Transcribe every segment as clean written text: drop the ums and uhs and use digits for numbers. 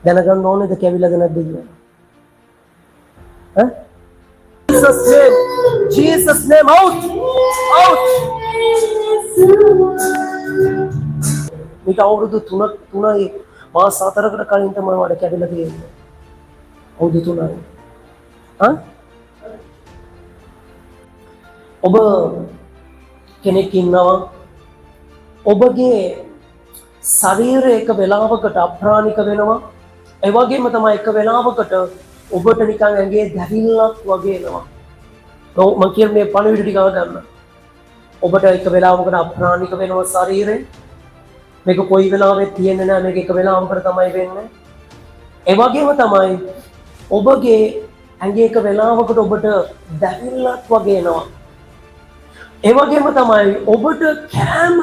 දැනගන්න ඕනේද කැවිලාද නැද්ද කියලා? ඈ? Jesus name, Jesus name, out, out. මේක අවුරුදු 3යි මාස 4කට කලින් තමයි මට කැඩිලා තියෙන්නේ. අවුරුදු 3යි. ඔබ කෙනෙක් ඉන්නවා ඔබගේ ශරීරය එක වෙලාවකට අප්‍රාණික වෙනවා. ඒ වගේම තමයි එක වෙලාවකට ඔබට නිකන් ඇඟේ දැවිල්ලක් වගේ එනවා. මම කියන්නේ පණවිඩ ටික ගන්න. ඔබට එක වෙලාවකට අප්‍රාණික වෙනවා ශරීරය. මේක කොයි වෙලාවෙත් තියෙන්නේ නැහැ. මේක එක වෙලාවකට තමයි වෙන්නේ. ඒ වගේම තමයි ඔබගේ ඇඟේ එක වෙලාවකට ඔබට දැවිල්ලක් වගේ එනවා. ඒ වගේම තමයි ඔබට කෑම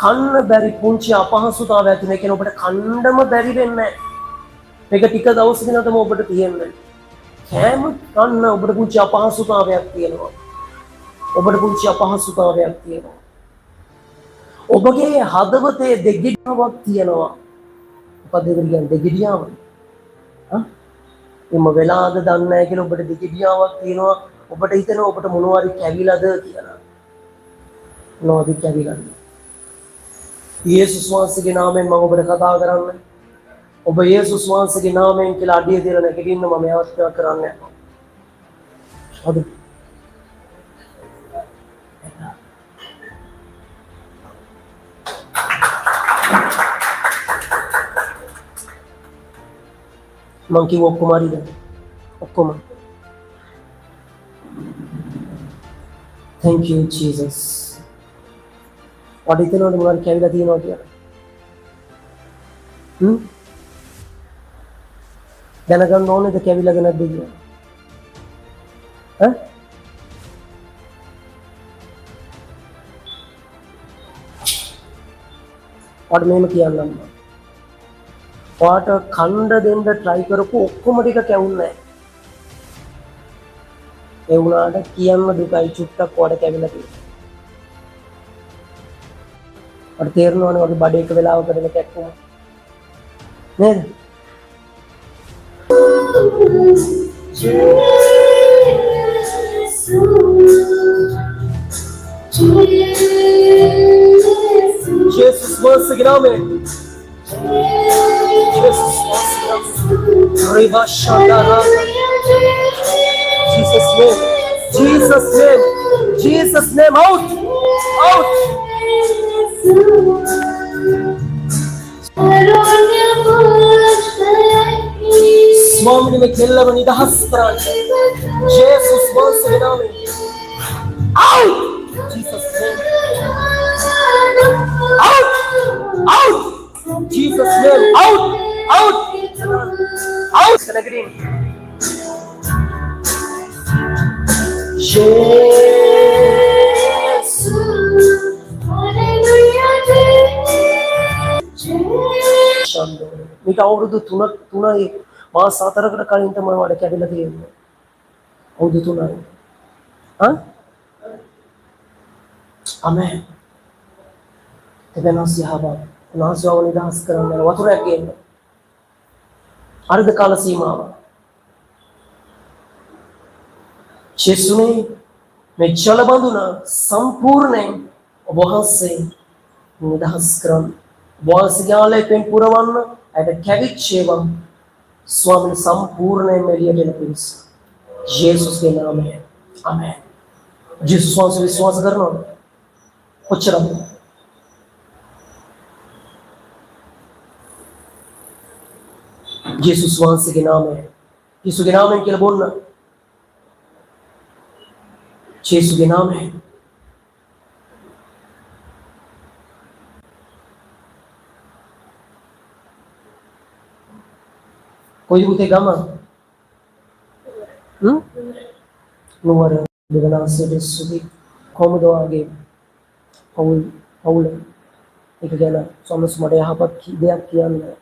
කන්න බැරි පුංචි අපහසුතාවයක් තියෙන. ඒ කියන්නේ ඔබට කන්නම බැරි වෙන්නේ. මේක ටික දවසකින් තමයි ඔබට තියෙන්නේ. කෑම කන්න ඔබට පුංචි අපහසුතාවයක් තියෙනවා. ඔබට පුංචි අපහසුතාවයක් තියෙනවා. ඔබගේ හදවතේ දෙගිඩියාවක් තියෙනවා. මොකද ඒක කියන්නේ දෙගිඩියාව? එම වෙලාද දන්නේ නැහැ කියලා ඔබට දෙගිඩියාවක් තියෙනවා. ඔබට හිතෙනවා ඔබට මොනවාරි කැවිලාද කියලා. මොනවද කැවිලාද? යේසුස් වහන්සේගේ නාමයෙන් මම ඔබට කතා කරන්නේ. ඔබ යේසුස් වහන්සේගේ නාමයෙන් කියලා අඩිය දිරන නැගිටින්න මම අවශ්‍ය කරන්නේ. හරි. මං කිව්ව ඔක්කොම හරිද? ඔක්කොම. Thank you Jesus. වඩ හිතනවද මොනවද කැවිලා තියෙනවා කියලා? දැනගන්න ඕනේද කැවිලාද නැද්ද කියලා? ඈ? වඩ මෙහෙම කියන්නම්. ඔයාට කණ්ඩ දෙන්න try කරපු ඔක්කොම ටික කැවුන්නේ නැහැ. ඒ වුණාට කියන්න දුකයි චුට්ටක් ඔයාට කැවිලා තියෙනවා. ඔයාට තේරෙනවනේ වගේ බඩ එක වෙලාවකට දෙන කැක්කුම. නේද? Jesus once again, amen. Jesus once again. Riva Shandara. Jesus name. Jesus name. Jesus name. Out. Out. स्वामी में खेलना निदास कराने Jesus once again, amen. Out. Jesus name. Out. Out. Jesus name. Out. Out. Out. Can I get in? Jesus. Hallelujah. මේක අවුරුදු 3යි මාස 4කට කලින් තමයි මට කැඩිලා තියෙන්නේ. අවුරුදු 3යි. ආමෙන්. එතනසියාවා නාසයව නිදහස් කරන්න වතුරක් ගේන්න. අර්ධ කාල සීමාව. ජේසුනේ මේ ජල බඳුන සම්පූර්ණයෙන් ඔබ වහන්සේ නිදහස් කරන්න. වහන්සේගේ පෙන් පුරවන්න ඇයට කැවිච්චේවා ස්වාමීන් සම්පූර්ණයෙන් එළියට එන පිණිස ජේසුස්ගේ නාමයෙන් ආමෙන්. ජේසුස් වහන්සේ විශ්වාස කරනවා කොච්චරද? ජේසුස් වහන්සේගේ නාමයෙන් යේසුගේ නාමයෙන් කියලා බොන්න. ජේසුගේ නාමයෙන් कोई उठे गमा नुवर दिगना से सुधी कोमदो आगे पाउल एक जना सोमस मडे यहाँ දෙයක් කියන්නේ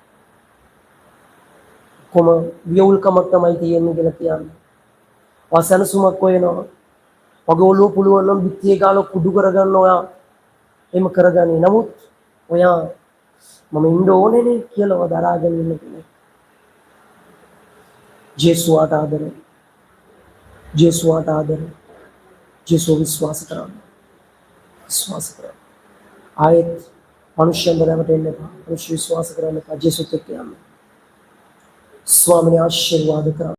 කොම වියුල් කමක් තමයි තියෙන්නේ කියලා කියන්නේ. වසන සුමක් කොයනවා. වගේ ඔළුව පුළුවන් නම් පිටියේ ගාලා කුඩු කරගන්න ඔයා එහෙම කරගන්නේ. නමුත් ඔයා මම ඉන්න ඕනේනේ කියලාව දරාගෙන ඉන්න කෙනෙක්. ජේසුවාට ආදරේ. ජේසුවාට ආදරේ. ජේසුව විශ්වාස කරන්න. විශ්වාස කරන්න. ආයෙත් මනුෂ්‍යයන්ට රැවටෙන්න එපා. මනුෂ්‍ය විශ්වාස කරන්න එපා. ජේසුත් එක්ක යන්න. ස්වාමිනේ ආශිර්වාද කරන්න.